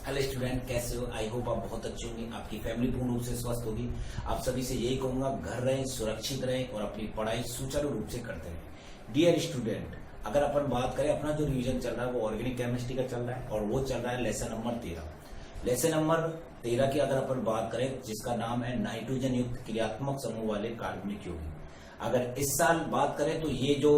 Hello student, कैसे हो? I hope आप बहुत अच्छे होंगे, आपकी फैमिली पूर्ण रूप से स्वस्थ होगी। आप सभी से यही कहूंगा, घर रहें, सुरक्षित रहें और अपनी पढ़ाई सुचारू रूप से करते रहें। डियर स्टूडेंट, अगर अपन बात करें, अपना जो रिवीजन चल रहा है वो ऑर्गेनिक केमिस्ट्री का चल रहा है और वो चल रहा है लेसन नंबर 13। लेसन नंबर 13 की अगर अपन बात करें, जिसका नाम है नाइट्रोजन युक्त क्रियात्मक समूह वाले कार्बनिक यौगिक। अगर इस साल बात करें तो ये जो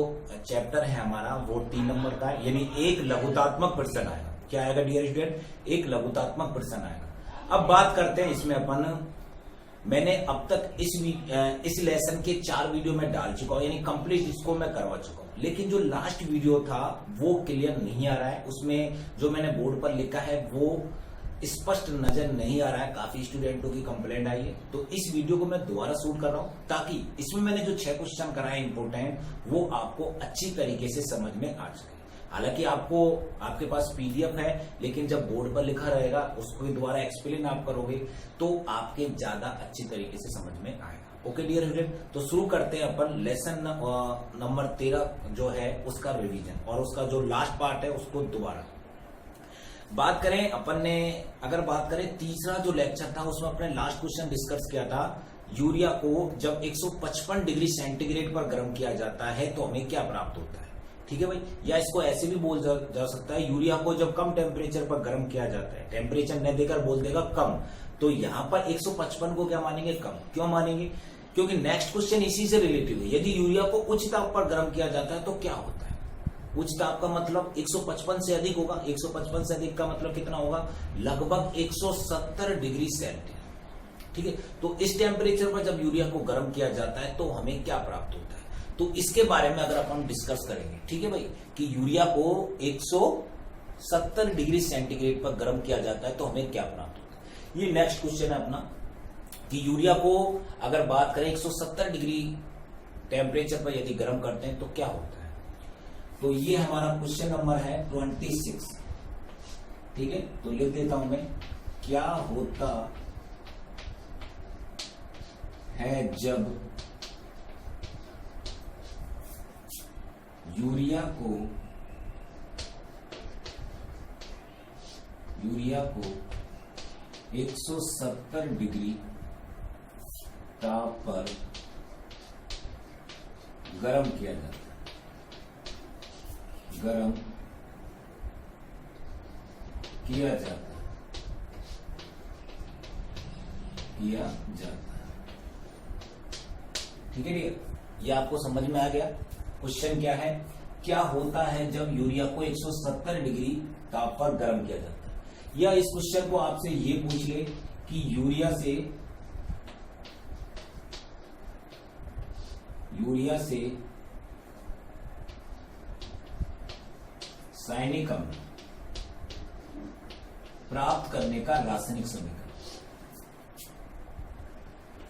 चैप्टर है हमारा वो 3 नंबर का है, यानी एक लघुतात्मक प्रश्न आएगा। क्या आएगा डियर स्टूडेंट? एक लघुतात्मक प्रश्न आएगा। अब बात करते हैं इसमें अपन, मैंने अब तक इस लेसन के 4 वीडियो में डाल चुका हूं, यानी कंप्लीट इसको मैं करवा चुका हूं। लेकिन जो लास्ट वीडियो था वो क्लियर नहीं आ रहा है, उसमें जो मैंने बोर्ड पर लिखा है वो स्पष्ट नजर नहीं आ रहा है। काफी स्टूडेंटों की कंप्लेंट आई है, तो इस वीडियो को मैं दोबारा शूट कर रहा हूं ताकि इसमें मैंने जो 6 क्वेश्चन कराए इंपोर्टेंट, वो आपको अच्छी तरीके से समझ में आ सके। हालांकि आपके पास पीडीएफ है, लेकिन जब बोर्ड पर लिखा रहेगा उसको दोबारा एक्सप्लेन आप करोगे तो आपके ज्यादा अच्छी तरीके से समझ में आएगा। ओके डियर स्टूडेंट, तो शुरू करते हैं अपन लेसन नंबर 13 जो है उसका रिवीजन, और उसका जो लास्ट पार्ट है उसको दोबारा बात करें। अपन ने अगर बात करें, तीसरा जो लेक्चर था उसमें अपने लास्ट क्वेश्चन डिस्कस किया था, यूरिया को जब 155 डिग्री सेंटीग्रेड पर गर्म किया जाता है तो हमें क्या प्राप्त होता है। ठीक है भाई, या इसको ऐसे भी बोल जा सकता है, यूरिया को जब कम टेम्परेचर पर गर्म किया जाता है, टेम्परेचर न देकर बोल देगा कम, तो यहाँ पर 155 को क्या मानेंगे? कम। क्यों मानेंगे? क्योंकि नेक्स्ट क्वेश्चन इसी से रिलेटिव है। यदि यूरिया को उच्च ताप पर गर्म किया जाता है तो क्या होता है? उच्च ताप का मतलब 155 से अधिक होगा। 155 से अधिक का मतलब कितना होगा? लगभग 170 डिग्री सेंटीग्रेड। ठीक है, तो इस टेम्परेचर पर जब यूरिया को गर्म किया जाता है तो हमें क्या प्राप्त होता है, तो इसके बारे में अगर अपन डिस्कस करेंगे। ठीक है भाई, कि यूरिया को 170 डिग्री सेंटीग्रेड पर गर्म किया जाता है तो हमें क्या प्राप्त होता है। ये नेक्स्ट क्वेश्चन है अपना, कि यूरिया को अगर बात करें 170 डिग्री टेम्परेचर पर यदि गर्म करते हैं तो क्या होता है। तो ये हमारा क्वेश्चन नंबर है 26। ठीक है, तो लिख देता हूं मैं, क्या होता है जब यूरिया को 170 डिग्री ताप पर गर्म किया जाता है, गर्म किया जाता है। ठीक है डियर, ये आपको समझ में आ गया। क्वेश्चन क्या है? क्या होता है जब यूरिया को 170 डिग्री ताप पर गर्म किया जाता है। या इस क्वेश्चन को आपसे ये पूछ ले कि यूरिया से साइनिक अम्ल प्राप्त करने का रासायनिक समीकरण।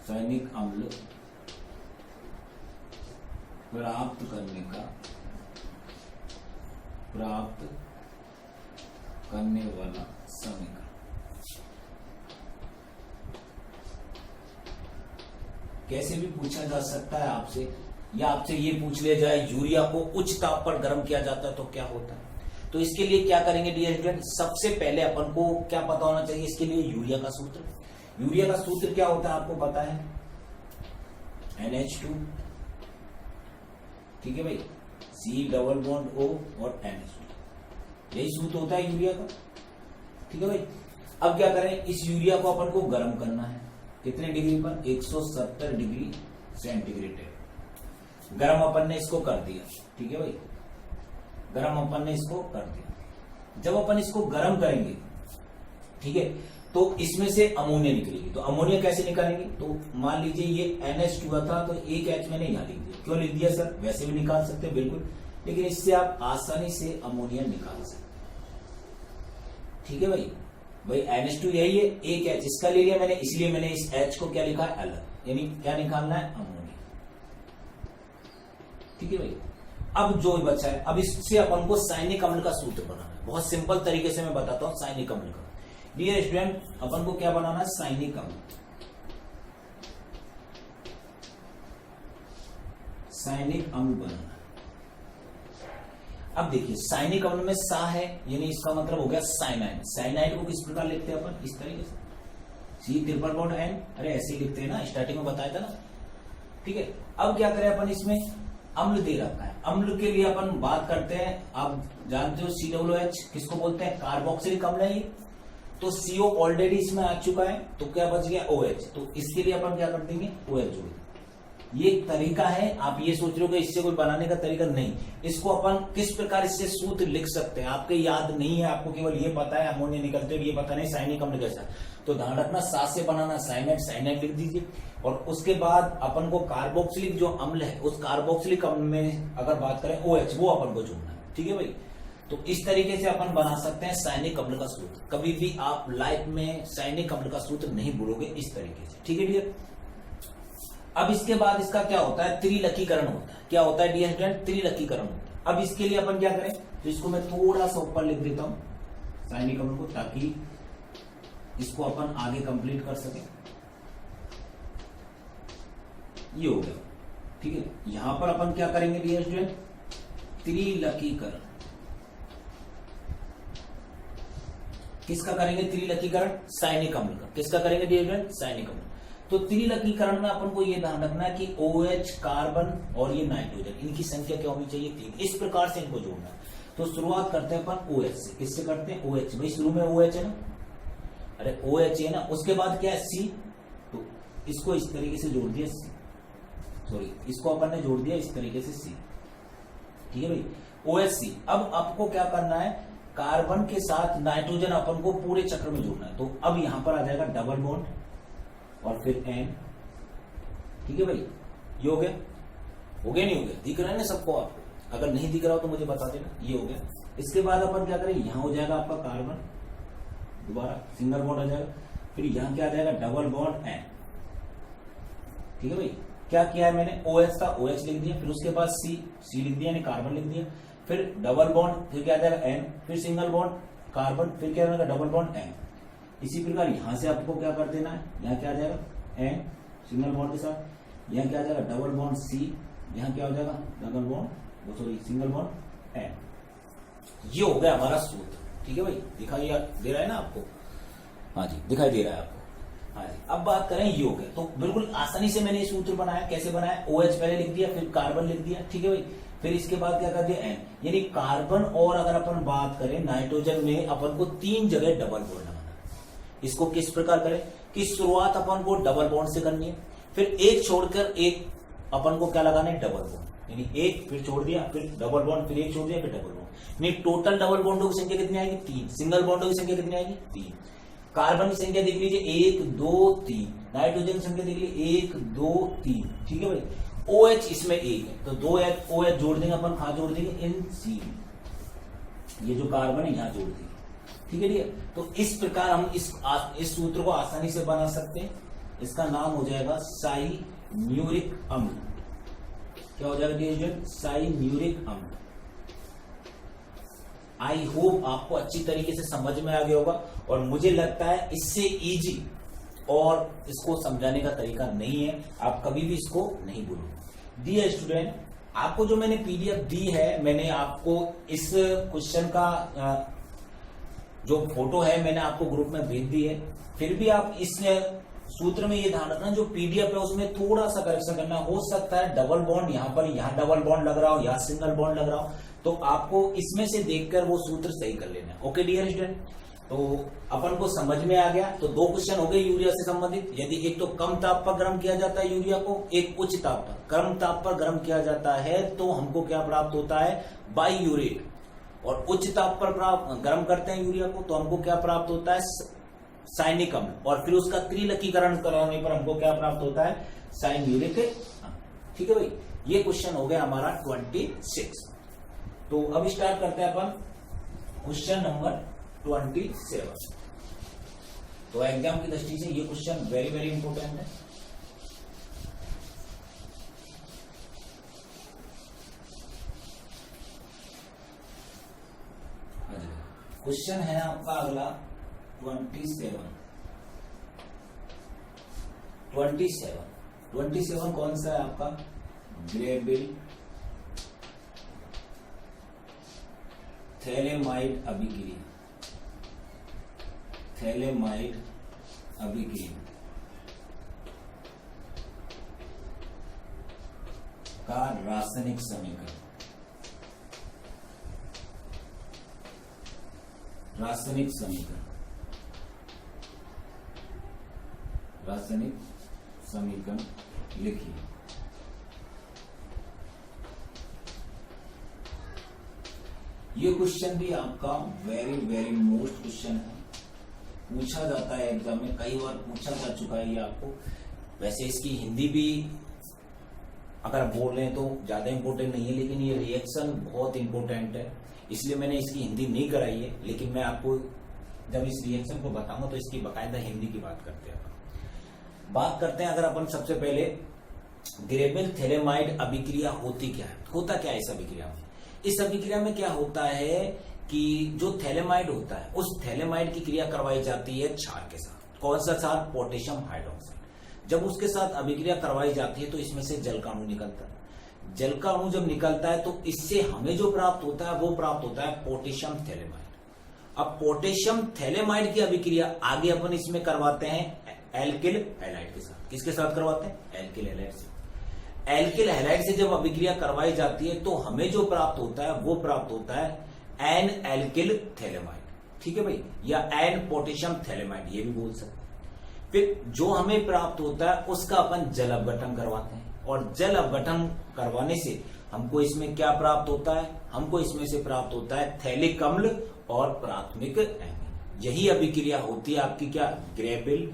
साइनिक अम्ल प्राप्त करने वाला समीकरण। कैसे भी पूछा जा सकता है आपसे, या आपसे ये पूछ लिया जाए यूरिया को उच्च ताप पर गर्म किया जाता है तो क्या होता है। तो इसके लिए क्या करेंगे डियर स्टूडेंट, सबसे पहले अपन को क्या पता होना चाहिए इसके लिए? यूरिया का सूत्र। यूरिया का सूत्र क्या होता है आपको पता है? NH2। ठीक है भाई, C डबल बॉन्ड O और NH2, यही सूत्र होता है यूरिया का। ठीक है भाई, अब क्या करें, इस यूरिया को अपन को गर्म करना है। कितने डिग्री पर? 170 डिग्री सेंटीग्रेड। गर्म अपन ने इसको कर दिया। ठीक है भाई, गर्म अपन ने इसको कर दिया। जब अपन इसको गर्म करेंगे, ठीक है, तो इसमें से अमोनिया निकलेगी। तो अमोनिया कैसे निकालेंगे? तो मान लीजिए ये NH2 था, तो एक H मैंने यहां लिख दिया। क्यों लिख दिया सर? वैसे भी निकाल सकते बिल्कुल, लेकिन इससे आप आसानी से अमोनिया निकाल सकते। ठीक है भाई, NH2 यही है, एक H इसका ले लिया मैंने, इसलिए मैंने इस H को क्या लिखा है? अलग, यानी क्या निकालना है? अमोनिया। ठीक है भाई, अब जो बचा है, अब इससे अपन को साइनिक अम्ल का सूत्र बनाना है। बहुत सिंपल तरीके से मैं बताता हूं साइनिक अम्ल का। डियर स्टूडेंट, अपन को क्या बनाना है? साइनिक अम्ल। साइनिक अम्ल बनाना। अब देखिए साइनिक अम्ल में सा है, यानी इसका मतलब हो गया साइनाइड। साइनाइड को किस प्रकार लिखते हैं अपन, इस तरीके से सी ट्रिपल बॉन्ड एन, अरे ऐसे ही लिखते हैं ना, स्टार्टिंग में बताया था ना, ठीक है। अब क्या करें अपन, इसमें अम्ल दे रखा है, अम्ल के लिए अपन बात करते हैं, आप जानते हो COOH किसको बोलते हैं, कार्बोक्सिलिक अम्ल है ये, तो CO ऑलरेडी इसमें आ चुका है, तो क्या बच गया OH, तो इसके लिए अपन क्या कर देंगे OH जोड़। ये तरीका है, आप ये सोच रहे हो कि इससे कोई बनाने का तरीका नहीं, इसको अपन किस प्रकार इससे सूत्र लिख सकते हैं, आपके याद नहीं है, आपको केवल ये पता है अमोनिया निकलते हैं, ये पता नहीं साइनिक अम्ल कैसा, तो ध्यान रखना सात से बनाना साइनाइड, साइनाइड लिख दीजिए, और उसके बाद अपन को कार्बोक्सिलिक जो अम्ल है, उस कार्बोक्सिलिक अम्ल में अगर बात करें OH, वो अपन को जोड़ना है, ठीक है भाई। तो इस तरीके से अपन बना सकते हैं साइनिक अम्ल का सूत्र। कभी भी आप लाइफ में साइनिक अम्ल का सूत्र नहीं भूलोगे इस तरीके से, ठीक है डियर। अब इसके बाद इसका क्या होता है, त्रिलकीकरण होता है। क्या होता है डियर स्टूडेंट, त्रिलकीकरण होता है। अब इसके लिए अपन क्या करें, तो इसको मैं थोड़ा सा ऊपर लिख देता हूं साइनिक अम्ल को, ताकि इसको अपन आगे कंप्लीट कर सके। ये हो गया, ठीक है। यहां पर अपन क्या करेंगे डियर स्टूडेंट, त्रिलकीकरण। किसका करेंगे त्रिलकीकरण, साइनिक अम्ल का। किसका करेंगे डियर स्टूडेंट, साइनिक अम्ल। तो त्रिलकीकरण में अपन को ये ध्यान रखना है कि OH कार्बन और ये नाइट्रोजन, इनकी संख्या क्या होनी चाहिए, 3। इस प्रकार से इनको जोड़ना है। तो शुरुआत करते हैं अपन OH से। किससे करते हैं, OH। भाई शुरू में OH है ना, अरे OH है ना, उसके बाद क्या है C, तो इसको इस तरीके से जोड़ दिया C, सॉरी इसको अपन ने जोड़ दिया इस तरीके से C, ठीक है भाई, OHC। अब आपको क्या करना है, कार्बन के साथ नाइट्रोजन अपन को पूरे चक्र में जोड़ना है। तो अब यहां पर आ जाएगा डबल बॉन्ड और फिर N, ठीक है भाई। ये हो गया, हो गया नहीं हो गया, दिख रहा है ना सबको आपको, अगर नहीं दिख रहा हो तो मुझे बता देना। ये हो गया। इसके बाद अपन क्या करें, यहां हो जाएगा आपका कार्बन, दोबारा सिंगल बॉन्ड आ जाएगा, फिर यहां क्या आ जाएगा डबल बॉन्ड N, ठीक है भाई। क्या किया है मैंने, OH का OH लिख दिया, फिर उसके बाद C लिख दिया, यानी कार्बन लिख दिया, फिर डबल बॉन्ड, फिर क्या आ जाएगा N, फिर सिंगल बॉन्ड कार्बन, फिर क्या आएगा डबल बॉन्ड N। इसी प्रकार यहां से आपको क्या कर देना है, यहां क्या आ जाएगा N सिंगल बॉन्ड के साथ, यहां क्या आ जाएगा डबल बॉन्ड C, यहां क्या हो जाएगा double bond sorry single bond N। ये हो गया हमारा सूत्र, ठीक है भाई। दिखाई दे रहा है ना आपको, हाँ जी दिखाई दे रहा है आपको, हाँ जी। अब बात करें ये हो गया, तो बिल्कुल आसानी से मैंने ये सूत्र बनाया। कैसे बनाया, OH पहले लिख दिया, फिर कार्बन लिख दिया, ठीक है भाई, फिर इसके बाद क्या कर दिया N, यानी कार्बन और अगर अपन बात करें नाइट्रोजन में अपन को 3 जगह डबल बॉन्ड लगाना। इसको किस प्रकार करें कि शुरुआत अपन को डबल बॉन्ड से करनी है, फिर एक छोड़कर एक अपन को क्या लगाना है, डबल बॉन्ड, यानी एक फिर छोड़ दिया, फिर डबल बॉन्ड, फिर एक छोड़ दिया, फिर डबल बॉन्ड, यानी टोटल डबल बॉन्डों की संख्या कितनी आएगी, 3। सिंगल बॉन्डों की संख्या कितनी आएगी, 3। कार्बन की संख्या देख लीजिए 1 2 3, नाइट्रोजन की संख्या देख लीजिए 1 2 3, ठीक है भाई। OH इसमें 1 है, तो 2 OH जोड़ देंगे अपन, कहां जोड़ देंगे, इन C, ये जो कार्बन है यहां जोड़ देंगे, ठीक है डियर। तो इस प्रकार हम इस सूत्र को आसानी से बना सकते हैं। इसका नाम हो जाएगा साइन्यूरिक अम्ल। क्या हो जाएगा डियर, साइन्यूरिक अम्ल। आई होप आपको अच्छी तरीके से समझ में आ गया होगा, और मुझे लगता है इससे इजी और इसको समझाने का तरीका नहीं है, आप कभी भी इसको नहीं भूलो। डियर स्टूडेंट, आपको जो मैंने PDF दी है, मैंने आपको इस क्वेश्चन का जो फोटो है मैंने आपको ग्रुप में भेज दी है। फिर भी आप इस सूत्र में ये ध्यान रखना, जो PDF है उसमें थोड़ा सा करेक्शन करना। हो सकता है डबल बॉन्ड यहां पर, यहां डबल बॉन्ड लग रहा हो, यहां सिंगल बॉन्ड लग रहा हो, तो आपको इसमें से देखकर वो सूत्र सही कर लेना है। ओके डियर स्टूडेंट, तो अपन को समझ में आ गया। तो 2 क्वेश्चन हो गए यूरिया से संबंधित। यदि एक तो कम ताप पर गर्म किया जाता है यूरिया को, एक उच्च ताप पर। कम ताप पर गर्म किया जाता है तो हमको क्या प्राप्त होता है, बाईयूरेट, और उच्च ताप पर गर्म करते हैं यूरिया को तो हमको क्या प्राप्त होता है, साइनिक अम्ल, और फिर उसका त्रिलकीकरण कराने पर हमको क्या प्राप्त होता है, साइन्यूरिक अम्ल, ठीक है भाई। ये क्वेश्चन हो गया हमारा 26। तो अब स्टार्ट करते हैं अपन क्वेश्चन नंबर 27। तो एग्जाम की दृष्टि से ये क्वेश्चन वेरी वेरी इंपोर्टेंट है। क्वेश्चन है आपका अगला 27 कौन सा है आपका, ग्रेविल थैलेमाइड अभिक्रिया, थैलेमाइड अभिक्रिया का रासायनिक समीकरण, रासायनिक समीकरण, रासायनिक समीकरण लिखिए। ये क्वेश्चन भी आपका वेरी वेरी मोस्ट क्वेश्चन है, पूछा जाता है एग्जाम में, कई बार पूछा जा चुका है ये आपको। वैसे इसकी हिंदी भी अगर आप बोल रहे हैं तो ज्यादा इंपॉर्टेंट नहीं है, लेकिन ये रिएक्शन बहुत इंपॉर्टेंट है, इसलिए मैंने इसकी हिंदी नहीं कराई है। लेकिन मैं आपको जब इस रिएक्शन को बताऊंगा तो इसकी बाकायदा हिंदी की बात करते हैं। बात करते हैं अगर अपन सबसे पहले ग्रेबिल थैलेमाइड अभिक्रिया होती क्या है, होता क्या है इस अभिक्रिया में। इस अभिक्रिया में क्या होता है कि जो थैलेमाइड होता है उस थैलेमाइड की क्रिया करवाई जाती है क्षार के साथ। कौन सा क्षार? Potassium hydroxide. जब उसके साथ अभिक्रिया करवाई जाती है तो इसमें से जल का अणु निकलता है। जल का अणु जब निकलता है तो इससे हमें जो प्राप्त होता है वो प्राप्त होता है पोटेशियम थैलेमाइड। अब पोटेशियम थैलेमाइड की अभिक्रिया आगे अपन इसमें करवाते हैं एल्किल हैलाइड के साथ। किसके साथ करवाते हैं? एल्किल हैलाइड से। एल्किल हैलाइड से जब अभिक्रिया करवाई जाती है तो हमें जो प्राप्त होता है वो प्राप्त होता है एन एल्किल थैलेमाइड, ठीक है भाई, या एन पोटेशियम थैलेमाइड ये भी बोल सकते हैं। फिर जो हमें प्राप्त होता है उसका अपन जल अपघटन करवाते हैं, और जल अपघटन करवाने से हमको इसमें क्या प्राप्त होता है? हमको इसमें से प्राप्त होता है थैलिक अम्ल और प्राथमिक एमीन। यही अभिक्रिया होती है आपकी क्या? ग्रेबिल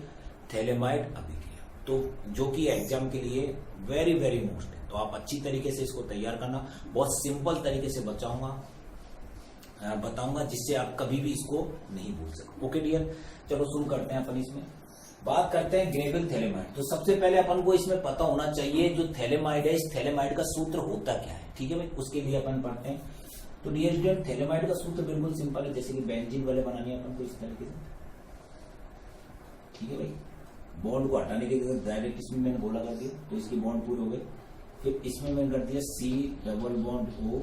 थैलेमाइड अभिक्रिया। तो जो कि एग्जाम के लिए वेरी वेरी मोस्ट है, तो आप अच्छी तरीके से इसको तैयार करना। बहुत सिंपल तरीके से बताऊंगा जिससे आप कभी भी इसको नहीं भूल सको। ओके डियर, चलो शुरू करते हैं अपन। इसमें बात करते हैं ग्रेबिल थैलेमाइड। तो सबसे पहले अपन को इसमें पता होना चाहिए जो थैलेमाइड है, इस थैलेमाइड का सूत्र होता क्या है, ठीक है भाई। उसके लिए अपन पढ़ते हैं। तो डियर स्टूडेंट, थैलेमाइड का सूत्र बिल्कुल सिंपल है, जैसे कि बेंजीन वाले बनानी है अपन को इस तरीके से, ठीक है भाई। बॉन्ड को हटाने के लिए डायरेक्ट इसमें मैंने बोला कर दिया तो इसकी बॉन्ड पूरे हो गए। फिर इसमें मैंने कर दिया C double bond O,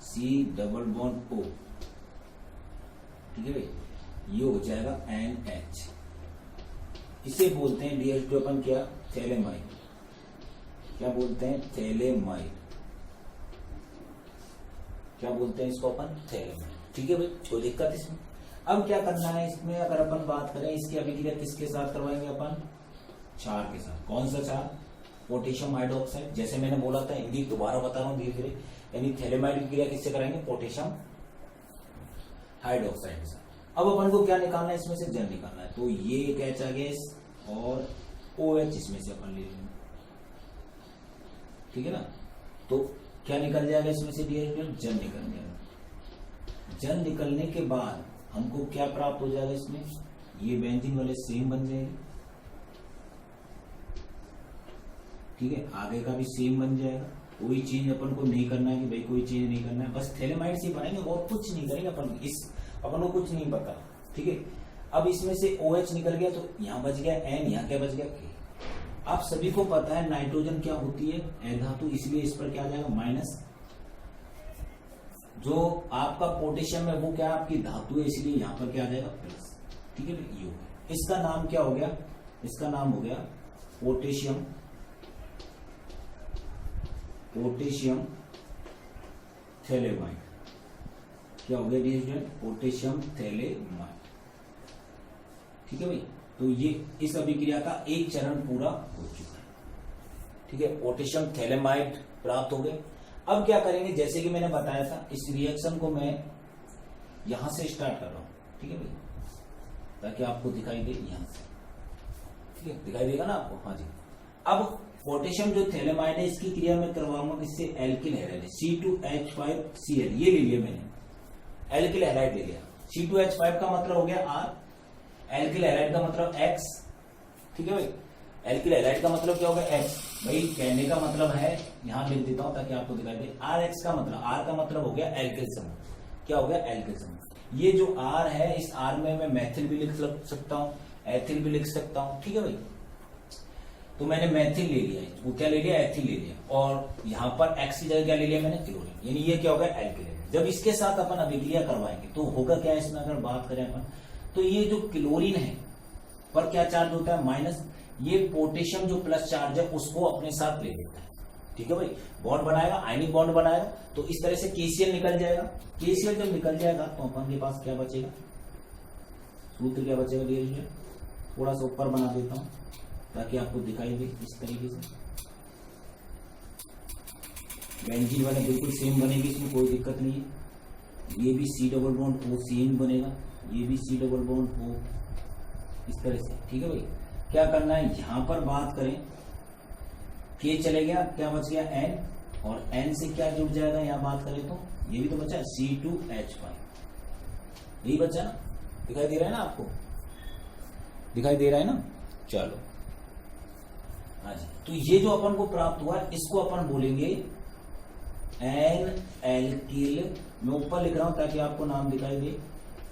C double bond O, ठीक है भाई। ये हो जाएगा NH। इसे बोलते हैं डियर टू अपन क्या? थैलेमाइड। क्या बोलते हैं? थैलेमाइड। क्या बोलते हैं इसको अपन? थैलेमाइड, ठीक है भाई, कोई दिक्कत इसमें। अब क्या करना है इसमें, अगर अपन बात करें इसकी अभिक्रिया किसके साथ करवाएंगे अपन? क्षार के साथ। कौन सा क्षार? Potassium hydroxide. जैसे मैंने बोला था, हिंदी दोबारा बता रहा हूं धीरे धीरे, यानी थैलेमाइड की क्रिया किससे कराएंगे? पोटेशियम हाइड्रोक्साइड के साथ। अब अपन को क्या निकालना है? इसमें से जल निकालना है। तो ये एक H आ गया और OH इसमें से अपन ले लेंगे, ठीक है ना। तो क्या निकल जाएगा इसमें से? जल निकल जाएगा। जल निकलने के बाद हमको क्या प्राप्त हो जाएगा इसमें? ये बेंजीन वाले सेम बन जाएंगे, ठीक है। आगे का भी सेम बन जाएगा। कोई चेंज अपन को नहीं करना है कि भाई कोई चेंज नहीं करना है, बस थैलेमाइड से बनाएंगे और कुछ नहीं करेंगे अपन। अपन को कुछ नहीं पता, ठीक है। अब इसमें से OH निकल गया तो यहां बच गया N, यहां क्या बच गया K। आप सभी को पता है नाइट्रोजन क्या होती है? अधातु, इसलिए इस पर क्या आ जाएगा? माइनस। जो आपका पोटेशियम है वो क्या आपकी धातु है, इसलिए यहां पर क्या आ जाएगा? प्लस, ठीक है। ये हो गया, इसका नाम क्या हो गया? इसका नाम हो गया पोटेशियम, पोटेशियम थैलेमाइड। क्या हो गया डियर स्टूडेंट? पोटेशियम थैलेमाइड, ठीक है भाई। तो ये इस अभिक्रिया का एक चरण पूरा हो चुका है, ठीक है। पोटेशियम थैलेमाइड प्राप्त हो गए। अब क्या करेंगे? जैसे कि मैंने बताया था, इस रिएक्शन को मैं यहां से स्टार्ट कर रहा हूं, ठीक है भाई, ताकि आपको दिखाई दे यहां से, ठीक है। दिखाई देगा ना आपको? हाँ जी। अब पोटेशियम जो थैलेमाइड है इसकी क्रिया में करवाऊंगा किससे? Alkyl halide, C2H5Cl। ये ले लिया मैंने, एल्किल हैलाइड ले लिया। C2H5 का मतलब हो गया R, एल्किल हैलाइड का मतलब X, ठीक है भाई। एल्किल हैलाइड का मतलब क्या होगा? X। भाई कहने का मतलब है, यहां लिख देता हूं ताकि आपको दिखाई दे। RX का मतलब, R का मतलब हो गया एल्किल समूह। क्या हो गया? एल्किल समूह। ये जो R है, इस R में मैं मैथिल भी लिख सकता हूं, एथिल भी लिख सकता हूं, ठीक है भाई। तो मैंने मैथिल ले लिया, वो क्या ले लिया, एथिल ले लिया, और यहाँ पर एक्स की जगह क्या ले लिया मैंने, क्लोरीन, यानी ये क्या होगा, एल्किल। जब इसके साथ अपन अभिक्रिया करवाएंगे तो होगा क्या इसमें, अगर बात करें अपन, तो ये जो क्लोरीन है पर क्या चार्ज होता है, माइनस, ये पोटेशियम जो प्लस चार्ज है उसको अपने साथ ले लेता है, ठीक है भाई, बॉन्ड बनाएगा, आयनिक बॉन्ड बनाएगा, तो इस तरह से केसीएल निकल जाएगा। केसीएल जब निकल जाएगा तो अपन के पास क्या बचेगा, सूत्र क्या बचेगा, डियर, थोड़ा सा ऊपर बना देता हूं ताकि आपको दिखाई दे इस तरीके से। बेंजीन वाले बिल्कुल सेम बनेगी, इसमें कोई दिक्कत नहीं है। ये भी C double bond O same बनेगा, ये भी सी डबल बॉन्ड ओ, इस तरह से, ठीक है भाई। क्या करना है, यहां पर बात करें, के चले गया, क्या बच गया, एन, और एन से क्या जुड़ जाएगा, यहां बात करें तो ये भी तो बचा C2H5, यही बचा ना, दिखाई दे रहा है ना आपको, दिखाई दे रहा है ना, चलो हाँ जी। तो ये जो अपन को प्राप्त हुआ इसको अपन बोलेंगे एन एल्किल, मैं ऊपर लिख रहा हूं ताकि आपको नाम दिखाई दे,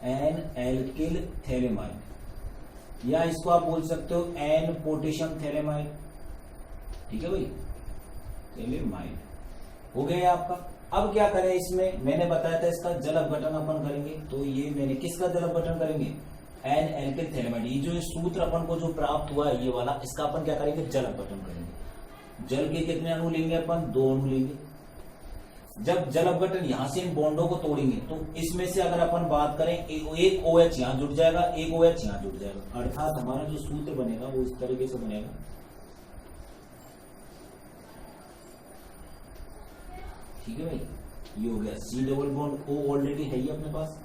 एन एल्किल थैलेमाइड, या इसको आप बोल सकते हो एन पोटेशियम थैलेमाइड, ठीक है भाई, थैलेमाइड हो गया आपका। अब क्या करें इसमें, मैंने बताया था इसका जल अपघटन अपन करेंगे, तो ये मैंने किसका जल अपघटन करेंगे, एन एल्किल थैलेमाइड, ये जो सूत्र अपन को जो प्राप्त हुआ है ये वाला, इसका अपन क्या करेंगे, जल अपघटन करेंगे। जल के कितने अणु लेंगे अपन, 2 अणु लेंगे। जब जल अपघटन यहां से इन बॉन्डों को तोड़ेंगे तो इसमें से अगर अपन बात करें, एक OH यहां जुड़ जाएगा, एक OH यहां जुड़ जाएगा, अर्थात हमारा जो सूत्र बनेगा वो इस तरीके से बनेगा, ठीक है भाई, ये हो गया C double bond O, already है ही अपने पास,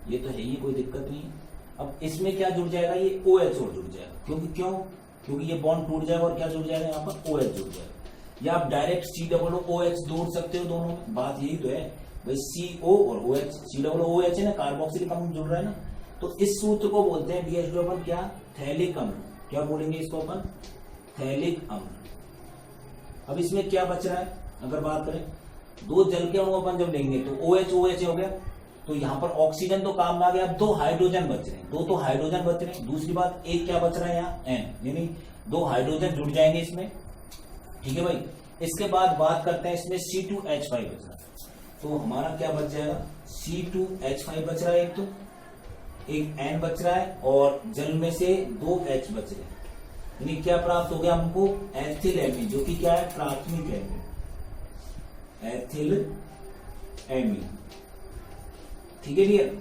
ये तो है ही, कोई दिक्कत नहीं है। अब इसमें क्या जुड़ जाएगा, ये OH और जुड़ जाएगा, क्योंकि ये बॉन्ड टूट जाएगा और क्या जुड़ जाएगा, यहाँ पर OH जुड़ जाएगा, या आप डायरेक्ट COOH जोड़ सकते हो दोनों में, बात यही तो है भाई, CO और OH, COOH है ना, कार्बोक्सिलिक अम्ल जुड़ रहा है ना, तो इस सूत्र को बोलते हैं DH2 अपन क्या, थैलिक अम्ल, क्या बोलेंगे इसको अपन, थैलिक अम्ल। अब इसमें क्या बच रहा है, अगर बात करें, 2 जल के अणु अपन जब लेंगे तो OH हो गया, तो यहां पर ऑक्सीजन तो काम में आ गया, अब 2 हाइड्रोजन बच रहे हैं, 2 तो हाइड्रोजन बच रहे हैं, दूसरी बात एक क्या बच रहा है यहाँ, N, यानी 2 हाइड्रोजन जुड़ जाएंगे इसमें, ठीक है भाई। इसके बाद बात करते हैं इसमें C2H5 बच रहा है, तो हमारा क्या बच जाएगा, C2H5 बच रहा है, एक N बच रहा है, और जल में से 2 H बच रहे हैं, यानी क्या प्राप्त हो गया हमको, एथिल एमीन, जो कि क्या है, प्राथमिक एमीन, एथिल एमीन, ठीक है डियर।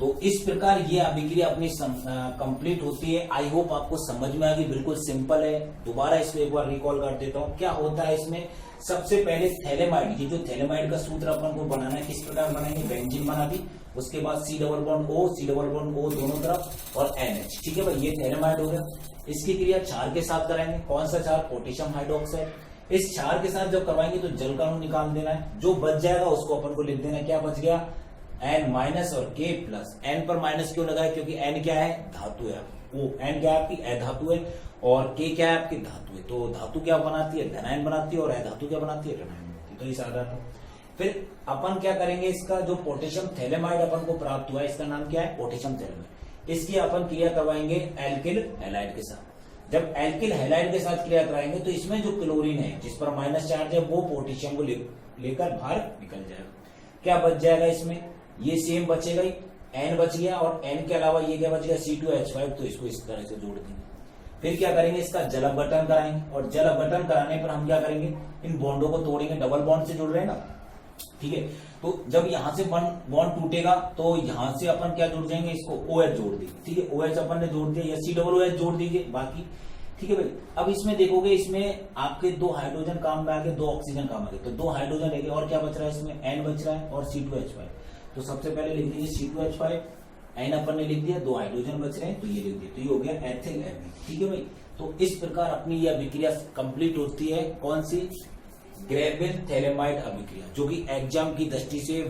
तो इस प्रकार ये अभिक्रिया अपनी कंप्लीट होती है। आई होप आपको समझ में आ गई, बिल्कुल सिंपल है। दोबारा इसको एक बार रिकॉल कर देता हूँ। क्या होता है इसमें, सबसे पहले थैलेमाइड, ये जो थैलेमाइड का सूत्र अपन को बनाना है, किस प्रकार बनाएंगे, बेंजीन बना दी, उसके बाद C डबल बॉन्ड O दोनों तरफ और NH, ठीक है भाई, ये थैलेमाइड हो गया। इसकी क्रिया क्षार के साथ कराएंगे, कौन सा क्षार, पोटेशियम हाइड्रोक्साइड। इस क्षार के साथ जब करवाएंगे तो जल का अणु निकाल देना है, जो बच जाएगा उसको अपन को लिख देना है, क्या बच गया, N माइनस और K प्लस। N पर माइनस क्यों लगाया, क्योंकि N क्या है, धातु है, वो N क्या है आपकी अधातु है, और K क्या है आपकी धातु है। तो धातु क्या बनाती है, धनायन बनाती है, और अधातु क्या बनाती है, ऋणायन बनाती है। तो इस आधार पर फिर अपन क्या करेंगे, इसका जो पोटेशियम थैलेमाइड अपन को प्राप्त हुआ है, इसका नाम क्या है, पोटेशियम थैलेमाइड। इसकी अपन क्रिया करवाएंगे एल्किल हैलाइड के साथ। जब एल्किल हैलाइड के साथ क्रिया कराएंगे तो इसमें जो क्लोरीन है, जिस पर माइनस चार्ज है, वो पोटेशियम को लेकर बाहर निकल जाएगा। क्या बच जाएगा इसमें, ये सेम बचेगा ही, N बच गया, और N के अलावा ये क्या बच गया, C2H5, तो इसको इस तरह से जोड़ देंगे। फिर क्या करेंगे, इसका जल अपघटन कराएंगे, और जल अपघटन कराने पर हम क्या करेंगे, इन बॉन्डों को तोड़ेंगे, डबल बॉन्ड से जुड़ रहे हैं ना, ठीक है। तो जब यहां से बॉन्ड टूटेगा तो यहां से अपन क्या जोड़ जाएंगे, इसको OH जोड़ देंगे, ठीक है। OH अपन ने जोड़ दिया, या COOH जोड़ दीजिए बाकी, ठीक है भाई। अब इसमें देखोगे, इसमें आपके 2 हाइड्रोजन काम में आ गए, 2 ऑक्सीजन काम आ गए, तो 2 हाइड्रोजन रह गए, और क्या बच रहा है इसमें, N बच रहा है और C2H5। तो सबसे पहले लिख दीजिए C2H5, N अपन ने लिख दिया, 2 हाइड्रोजन बच रहे हैं, तो ये लिख दिया, तो ये हो गया एथिल एमीन, ठीक है भाई। तो इस प्रकार अपनी यह अभिक्रिया कंप्लीट होती है, कौन सी, ग्रेविल थैलेमाइड अभिक्रिया, जो कि एग्जाम की दृष्टि से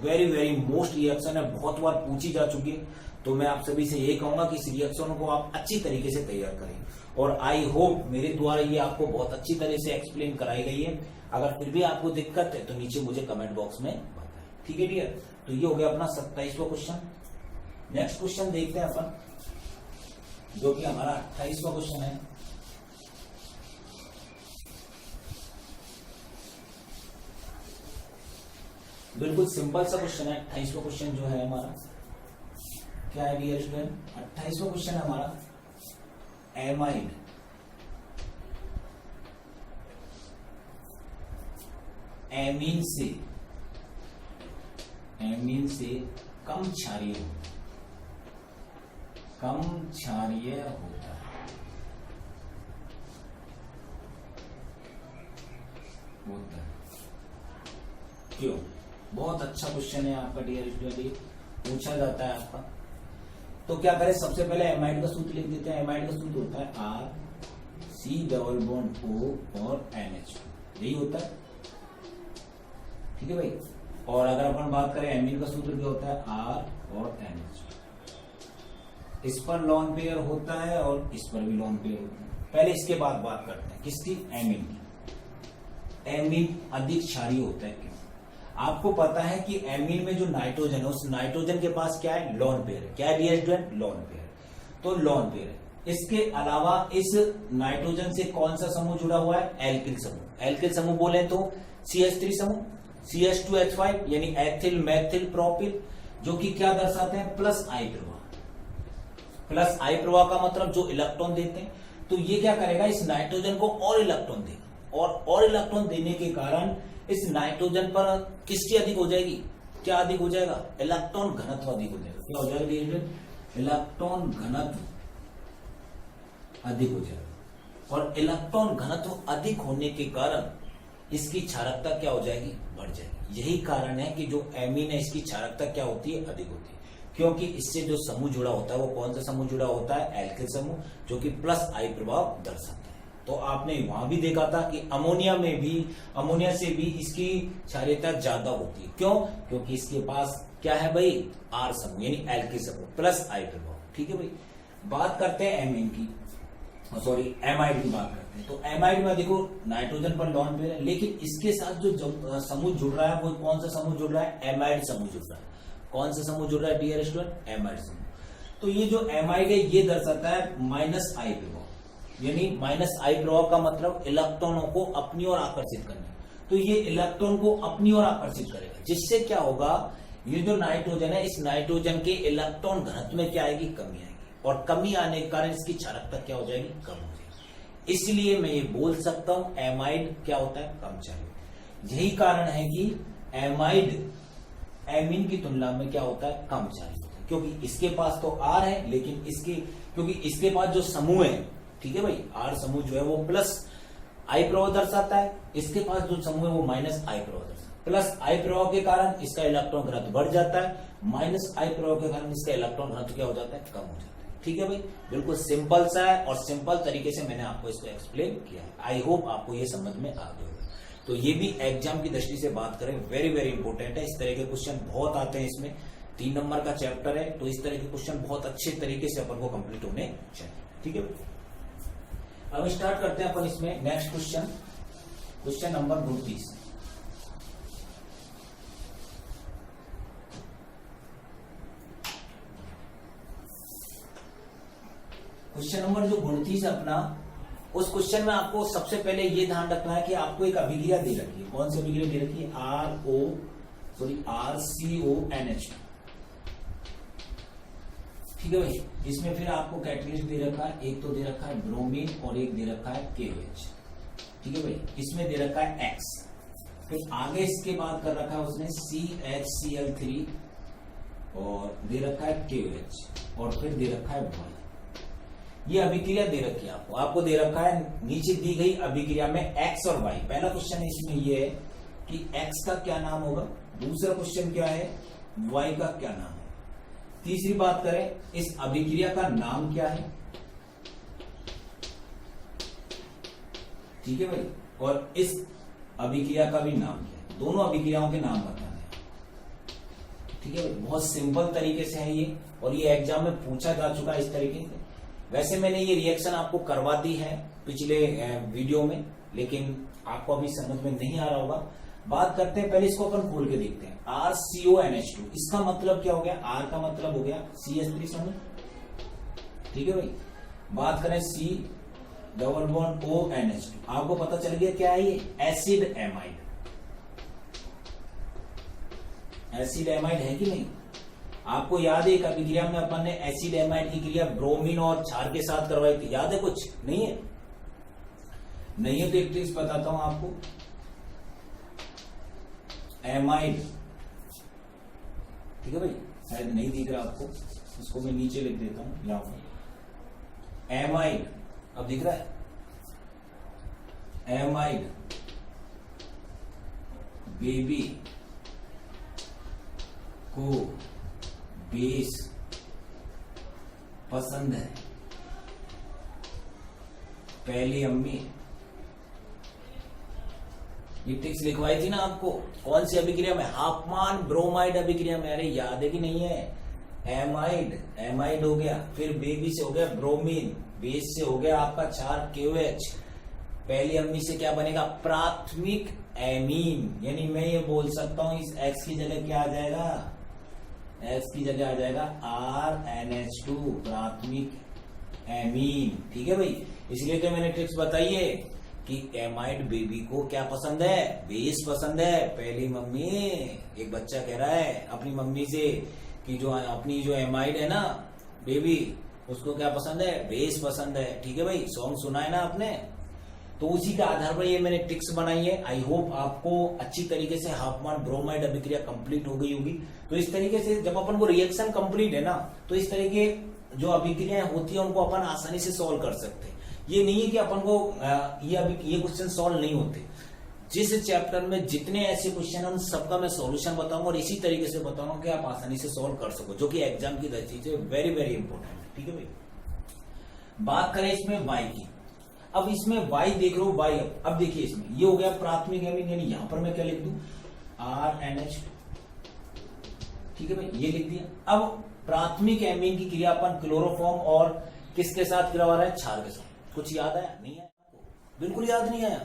वेरी वेरी मोस्ट रिएक्शन है, बहुत बार पूछी जा चुकी है। तो मैं आप सभी से ये कहूंगा कि इस रिएक्शन को आप अच्छी तरीके से तैयार करें, और आई होप मेरे द्वारा ये आपको बहुत अच्छी तरह से एक्सप्लेन कराई गई है। अगर फिर भी आपको दिक्कत है तो नीचे मुझे कमेंट बॉक्स में बताएं, ठीक है डियर। तो ये हो गया अपना 27वां क्वेश्चन। नेक्स्ट क्वेश्चन देखते हैं अपन, जो कि हमारा 28वां क्वेश्चन है। बिल्कुल सिंपल सा क्वेश्चन है। 28वां क्वेश्चन जो है हमारा क्या है डियर स्टूडेंट? 28वां क्वेश्चन है हमारा एमाइड एमीन से कम क्षारीय होता है। क्यों? बहुत अच्छा क्वेश्चन है आपका डियर स्टूडेंट, पूछा जाता है आपका। तो क्या करें, सबसे पहले एमाइड का सूत्र लिख देते हैं। एमाइड का सूत्र होता है RC⋯O और NH, यही होता है, ठीक है भाई। और अगर अपन बात करें एमीन का सूत्र क्या होता है? R और NH। इस पर लॉन पेयर होता है और इस पर भी लॉन पेयर होता है। पहले इसके बाद बात करते हैं किसकी? एमीन की। एमीन अधिक क्षारीय होता है। क्यों? आपको पता है कि एमीन में जो नाइट्रोजन है उस नाइट्रोजन के पास क्या है? लॉन पेयर है। क्या है डियर स्टूडेंट? Lone pair. तो लॉन पेयर है। इसके अलावा इस नाइट्रोजन से कौन सा समूह जुड़ा हुआ है? एल्किल समूह। एल्किल समूह बोले तो CH3 समूह, CH2H5 यानी एथिल मैथिल प्रोपिल, जो कि क्या दर्शाते हैं? प्लस आई प्रवाह। प्लस आई प्रवाह का मतलब जो इलेक्ट्रॉन देते हैं। तो ये क्या करेगा? इस नाइट्रोजन को और इलेक्ट्रॉन देगा और इलेक्ट्रॉन देने के कारण इस नाइट्रोजन पर किसकी अधिक हो जाएगी? क्या अधिक हो जाएगा? इलेक्ट्रॉन घनत्व अधिक हो जाएगा। क्या हो जाएगा? इलेक्ट्रॉन घनत्व अधिक हो जाएगा। और इलेक्ट्रॉन घनत्व अधिक होने के कारण इसकी क्षारकता क्या हो जाएगी? बढ़ जाएगी। यही कारण है कि जो एमीन है इसकी क्षारकता क्या होती है? अधिक होती है। क्योंकि इससे जो समूह जुड़ा होता है वो कौन सा समूह जुड़ा होता है? एल्किल समूह, जो कि प्लस आई प्रभाव दर्शाता है। तो आपने वहां भी देखा था कि अमोनिया से भी इसकी क्षारीयता ज्यादा होती है। क्यों? क्योंकि इसके पास क्या है भाई? आर समूह यानी एल्किल समूह प्लस आई प्रभाव। ठीक है भाई। बात करते हैं एमीन की, सॉरी एमाइड की बात करते हैं। तो एमाइड में देखो नाइट्रोजन पर लॉन पेयर है, लेकिन इसके साथ जो समूह जुड़ रहा है वो कौन सा समूह जुड़ रहा है? एमाइड समूह जुड़ रहा है। कौन सा समूह जुड़ रहा है डियर स्टूडेंट? एमाइड समूह। तो ये जो एमाइड है ये दर्शाता है माइनस आई प्रभाव, यानी माइनस आई प्रभाव का मतलब इलेक्ट्रॉनों को अपनी ओर आकर्षित करना। तो ये इलेक्ट्रॉन को अपनी ओर आकर्षित करेगा, जिससे क्या होगा? ये जो नाइट्रोजन है इस नाइट्रोजन के इलेक्ट्रॉन घनत्व में क्या आएगी? कमी आएगी। और कमी आने के कारण इसकी क्षारकता क्या हो जाएगी? कम हो जाएगी। इसलिए मैं ये बोल सकता हूं एमाइड क्या होता है? कम क्षारीय। यही कारण है कि एमाइड एमीन की तुलना में क्या होता है? कम क्षारीय होता है। क्योंकि इसके पास तो आर है, लेकिन क्योंकि इसके पास जो समूह है, ठीक है भाई, आर समूह जो है वो प्लस आई प्रभाव दर्शाता है, इसके पास जो समूह है वो माइनस आई प्रभाव दर्शाता है। प्लस आई प्रभाव के कारण इसका इलेक्ट्रॉन घनत्व बढ़ जाता है, माइनस आई प्रभाव के कारण इसका इलेक्ट्रॉन घनत्व क्या हो जाता है? कम हो जाता है। ठीक है भाई, बिल्कुल सिंपल सा है और सिंपल तरीके से मैंने आपको इसको एक्सप्लेन किया है। आई होप आपको ये समझ में आ गया होगा। तो ये भी एग्जाम की दृष्टि से बात करें वेरी वेरी इंपॉर्टेंट है। इस तरह के क्वेश्चन बहुत आते हैं इसमें। 3 नंबर का चैप्टर है, तो इस तरह के क्वेश्चन बहुत अच्छे तरीके से अपन को कंप्लीट होने चाहिए। ठीक है, अब स्टार्ट करते हैं अपन इसमें next question number 29। Question number जो 29 है अपना, उस क्वेश्चन में आपको सबसे पहले ये ध्यान रखना है कि आपको एक अभिक्रिया दे रखी है। कौन सी अभिक्रिया दे रखी है? RCONH। ठीक है भाई, इसमें फिर आपको कैटलिस्ट दे रखा है, एक तो दे रखा है ब्रोमीन और एक दे रखा है KOH। ठीक है भाई, इसमें दे रखा है X, फिर आगे इसके बाद कर रखा है उसने CHCl3 और दे रखा है KOH और फिर दे रखा है Y। ये अभिक्रिया दे रखी है आपको दे रखा है नीचे दी गई अभिक्रिया में X और Y। पहला क्वेश्चन इसमें ये है कि X का क्या नाम होगा, दूसरा क्वेश्चन क्या है Y का क्या नाम है, तीसरी बात करें इस अभिक्रिया का नाम क्या है। ठीक है भाई, और इस अभिक्रिया का भी नाम क्या है, दोनों अभिक्रियाओं के नाम बताने हैं। ठीक है भाई, बहुत सिंपल तरीके से है ये, और ये एग्जाम में पूछा जा चुका है इस तरीके से। वैसे मैंने ये रिएक्शन आपको करवा दी है पिछले वीडियो में, लेकिन आपको अभी समझ में नहीं आ रहा होगा। बात करते हैं, पहले इसको अपन खोल के देखते हैं। RCONH2, इसका मतलब क्या हो गया? R का मतलब हो गया CH3 समूह। ठीक है भाई, बात करें C⋯ONH2, आपको पता चल गया क्या है ये? Acid amide. एसिड एमाइड है कि नहीं? आपको याद है एक अभिक्रिया में अपन ने एसिड एमाइड की क्रिया ब्रोमीन और क्षार के साथ करवाई थी, याद है? कुछ नहीं है? नहीं है तो एक ट्रिक्स बताता हूं आपको। एमाइड, ठीक है भाई, शायद नहीं दिख रहा आपको, इसको मैं नीचे लिख देता हूं यहां पर। एमाइड, अब दिख रहा है? एमाइड बेबी को बेस पसंद है, पहली अम्मी, ये टिक्स लिखवाई थी ना आपको। कौन सी अभिक्रिया में? हाफमान ब्रोमाइड अभिक्रिया में। अरे याद है कि नहीं है? एमाइड, एमाइड हो गया, फिर बेबी से हो गया ब्रोमीन, बेस से हो गया आपका क्षार KOH, पहली अम्मी से क्या बनेगा? प्राथमिक एमीन। यानी मैं ये बोल सकता हूं इस X की जगह क्या आ जाएगा? X की जगह आ जाएगा RNH2, प्राथमिक एमीन। ठीक है भाई, इसलिए तो मैंने ट्रिक्स बताई है कि एमाइड बेबी को क्या पसंद है? बेस पसंद है, पहली मम्मी। एक बच्चा कह रहा है अपनी मम्मी से कि जो अपनी जो एमाइड है ना बेबी, उसको क्या पसंद है? बेस पसंद है। ठीक है भाई, सॉन्ग सुना है ना आपने? तो उसी के आधार पर ये मैंने टिक्स बनाई है। आई होप आपको अच्छी तरीके से हाफमान ब्रोमाइड अभिक्रिया कंप्लीट हो गई होगी। तो इस तरीके से जब अपन को रिएक्शन कंप्लीट है ना, तो इस तरह के जो अभिक्रियाएं होती है उनको अपन आसानी से सॉल्व कर सकते हैं। ये नहीं है कि अपन को ये क्वेश्चन सॉल्व नहीं होते। जिस चैप्टर में जितने ऐसे क्वेश्चन है उन सबका मैं सॉल्यूशन बताऊंगा और इसी तरीके से बताऊंगा कि आप आसानी से सॉल्व कर सको, जो कि एग्जाम की दृष्टि से वेरी वेरी इंपॉर्टेंट है। ठीक है भाई, बात करें इसमें वाई की। अब इसमें वाई देख लो, वाई अब देखिए इसमें ये हो गया प्राथमिक एमीन, यानी यहां पर मैं क्या लिख दूं? RNH। ठीक है भाई, ये लिख दिया। अब प्राथमिक एमीन की क्रिया अपन क्लोरोफॉर्म और किसके साथ करवा रहा है? क्षार के साथ। कुछ याद आया? नहीं आया? बिल्कुल याद नहीं आया?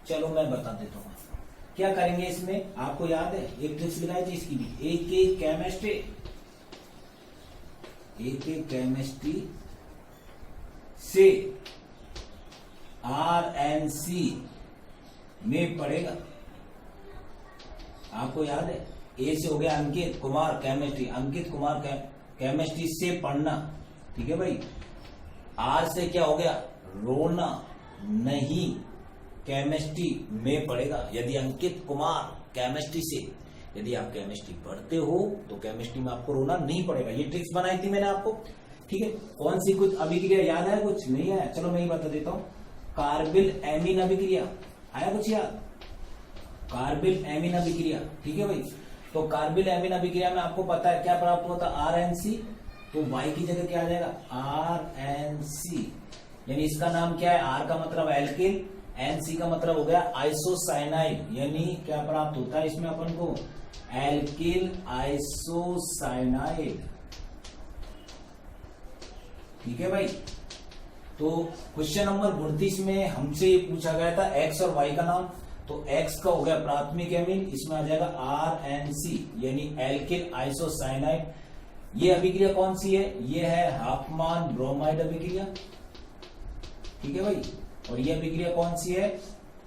चलो मैं बता देता हूं क्या करेंगे इसमें। आपको याद है एक ट्रिक्स लगाई थी इसकी भी, एक केमिस्ट्री से RNC में पड़ेगा। आपको याद है? ए से हो गया अंकित कुमार केमिस्ट्री, अंकित कुमार केमिस्ट्री से पढ़ना। ठीक है भाई, आर से क्या हो गया? रोना नहीं केमिस्ट्री में पड़ेगा। यदि अंकित कुमार केमिस्ट्री से, यदि आप केमिस्ट्री पढ़ते हो तो केमिस्ट्री में आपको रोना नहीं पड़ेगा। ये ट्रिक्स बनाई थी मैंने आपको। ठीक है, कौन सी कुछ अभिक्रिया याद है? कुछ नहीं है? चलो मैं ही बता देता हूं। कार्बिल एमीन अभिक्रिया आया कुछ याद? कार्बिल एमीन अभिक्रिया। ठीक है भाई, तो कार्बिल एमीन अभिक्रिया में आपको पता है क्या प्राप्त होता? RNC। तो Y की जगह क्या आ जाएगा? RNC, यानी इसका नाम क्या है? R का मतलब एल्किल, NC का मतलब हो गया आइसोसाइनाइड, यानी क्या प्राप्त होता है इसमें अपन को? Alkyl isocyanide. ठीक है भाई, तो क्वेश्चन नंबर 29 में हमसे ये पूछा गया था X और Y का नाम। तो X का हो गया प्राथमिक एमीन, इसमें आ जाएगा RNC, यानी एल्किल आइसोसाइनाइड। ये अभिक्रिया कौन सी है? ये है हाफमान ब्रोमाइड अभिक्रिया। ठीक है भाई, और ये अभिक्रिया कौन सी है?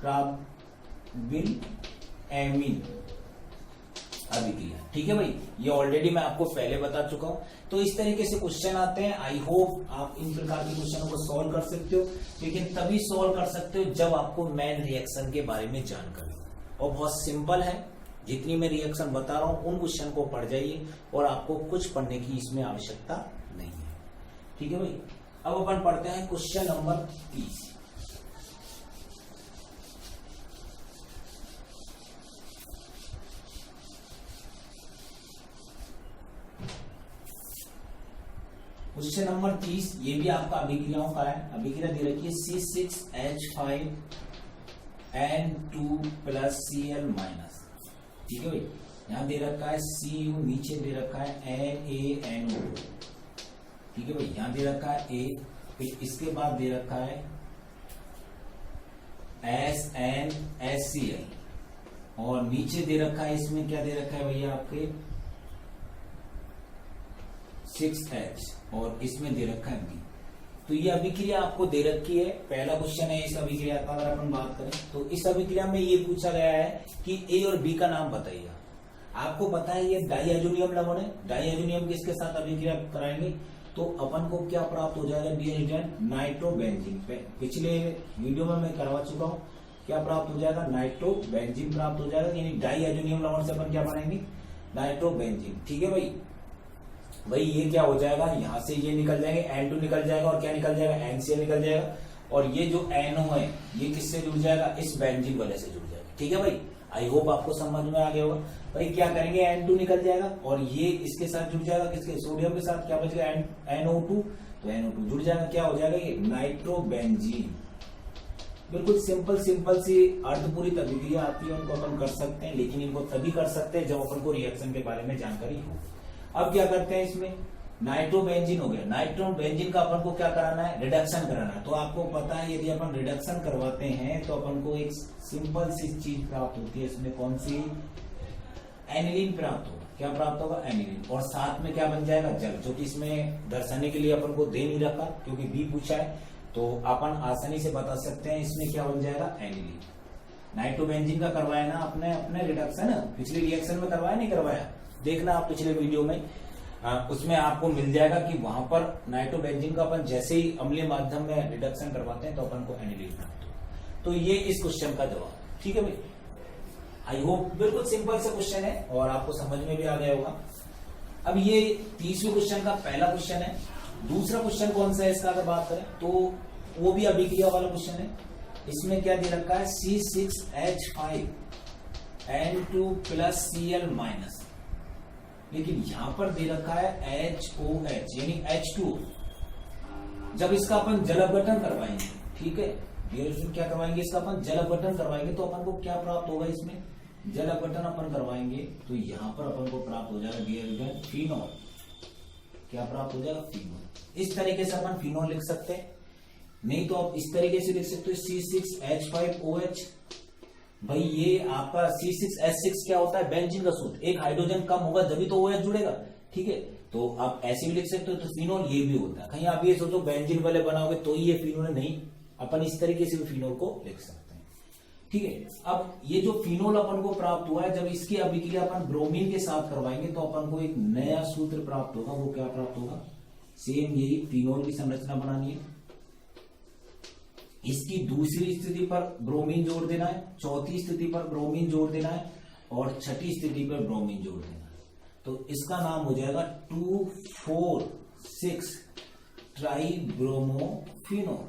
कार्बिल एमीन अभिक्रिया। ठीक है भाई, ये ऑलरेडी मैं आपको पहले बता चुका हूं। तो इस तरीके से क्वेश्चन आते हैं। आई होप आप इन प्रकार के क्वेश्चनों को सॉल्व कर सकते हो, लेकिन तभी सॉल्व कर सकते हो जब आपको मेन रिएक्शन के बारे में जानकारी हो। और बहुत सिंपल है, जितनी मैं रिएक्शन बता रहा हूं उन क्वेश्चन को पढ़ जाइए और आपको कुछ पढ़ने की इसमें आवश्यकता नहीं है। ठीक है भाई, अब अपन पढ़ते हैं क्वेश्चन नंबर 30। क्वेश्चन नंबर 30, ये भी आपका अभिक्रियाओं का है। अभिक्रिया दे रखी है C6H5N2+Cl-। ठीक है भाई, यहां दे रखा है Cu, नीचे दे रखा है NaNO। ठीक है भाई, यहां दे रखा है A, फिर इसके बाद दे रखा है SnHCl, और नीचे दे रखा है इसमें क्या दे रखा है भैया आपके 6H, और इसमें दे रखा है B। तो ये अभिक्रिया आपको दे रखी है। पहला क्वेश्चन है इस अभिक्रिया का। अगर अपन बात करें तो इस अभिक्रिया में ये पूछा गया है कि A और B का नाम बताइए। आपको पता है ये डाइएजोनियम लवण है, डाइएजोनियम किसके साथ अभिक्रिया कराएंगे तो अपन को क्या प्राप्त हो जाएगा डियर स्टूडेंट, नाइट्रोबेंजीन। पिछले वीडियो में मैं करवा चुका हूं, क्या प्राप्त हो जाएगा, नाइट्रोबेंजीन प्राप्त हो जाएगा, यानी डाइएजोनियम लवण से अपन क्या बनाएंगे, नाइट्रोबेंजीन। ठीक है भाई ये क्या हो जाएगा, यहां से ये निकल जाएंगे, N2 निकल जाएगा और क्या निकल जाएगा, NCl निकल जाएगा, और ये जो NO है ये किससे जुड़ जाएगा, इस बेंजीन वाले से जुड़ जाएगा। ठीक है भाई, आई होप आपको समझ में आ गया होगा। भाई क्या करेंगे, N2 निकल जाएगा और ये इसके साथ जुड़ जाएगा, किसके, सोडियम के साथ, क्या बच गया, NO2, तो NO2 जुड़ जाएगा, क्या हो जाएगा ये नाइट्रोबेंजीन। बिल्कुल सिंपल सी अर्धपूरित अभिक्रिया आती है, उनको अपन कर सकते हैं, लेकिन इनको तभी कर सकते हैं जब अपन को रिएक्शन के बारे में जानकारी हो। अब क्या करते हैं, इसमें नाइट्रोबेंजीन हो गया, नाइट्रोबेंजीन का अपन को क्या कराना है, रिडक्शन कराना है। तो आपको पता है यदि अपन रिडक्शन करवाते हैं तो अपन को एक सिंपल सी चीज प्राप्त होती है, इसमें कौन सी, एनिलीन प्राप्त होगा। क्या प्राप्त होगा, एनिलीन, और साथ में क्या बन जाएगा, जल, जो कि इसमें दर्शाने के लिए अपन को दे नहीं रखा क्योंकि बी पूछा है, तो अपन आसानी से बता सकते हैं इसमें क्या बन जाएगा, एनिलीन। नाइट्रोबेंजीन का करवाया ना अपने रिडक्शन, पिछले रिएक्शन में करवाया नहीं करवाया, देखना आप पिछले वीडियो में, उसमें आपको मिल जाएगा कि वहां पर नाइट्रोबेंजीन का अपन जैसे ही अम्लीय माध्यम में रिडक्शन करवाते हैं तो अपन को एनिलीन प्राप्त होगा। तो ये इस क्वेश्चन का जवाब। ठीक है भाई, आई होप बिल्कुल सिंपल से क्वेश्चन है और आपको समझ में भी आ गया होगा। अब ये 30वें क्वेश्चन का पहला क्वेश्चन है। दूसरा क्वेश्चन कौन सा है इसका अगर बात करें तो वो भी अभिक्रिया वाला क्वेश्चन है। इसमें क्या दे रखा है, C6H5 N2 plus Cl minus, लेकिन यहां पर दे रखा है HOH यानी H2। जब इसका अपन जल अपघटन करवाएंगे, ठीक है, क्या करवाएंगे, इसका अपन जल अपघटन करवाएंगे तो अपन को क्या प्राप्त होगा, इसमें जल अपघटन अपन करवाएंगे तो यहां पर अपन को प्राप्त हो जाएगा फिनॉल। क्या प्राप्त हो जाएगा, फिनॉल। इस तरीके से अपन फिनॉल लिख सकते हैं, नहीं तो आप इस तरीके से लिख सकते हो C6H5OH। भाई ये आपका C6H6 क्या होता है, बेंजीन का सूत्र, एक हाइड्रोजन कम होगा जब तो OH जुड़ेगा। ठीक है, तो आप ऐसे भी लिख सकते हो, तो फिनोल ये भी होता है। कहीं आप ये सोचो बेंजीन वाले बनाओगे तो ये फिनोल है, नहीं, अपन इस तरीके से भी फिनोल को लिख सकते हैं। ठीक है, अब ये जो फिनोल अपन को प्राप्त हुआ है, जब इसकी अभिक्रिया अपन ब्रोमीन के साथ करवाएंगे तो अपन को एक नया सूत्र प्राप्त होगा। वो क्या प्राप्त होगा, सेम यही फिनोल की संरचना बनानी है, इसकी दूसरी स्थिति पर ब्रोमीन जोड़ देना है, चौथी स्थिति पर ब्रोमीन जोड़ देना है और छठी स्थिति पर ब्रोमीन जोड़ देना है। तो इसका नाम हो जाएगा 2,4,6 ट्राइब्रोमोफिनोल।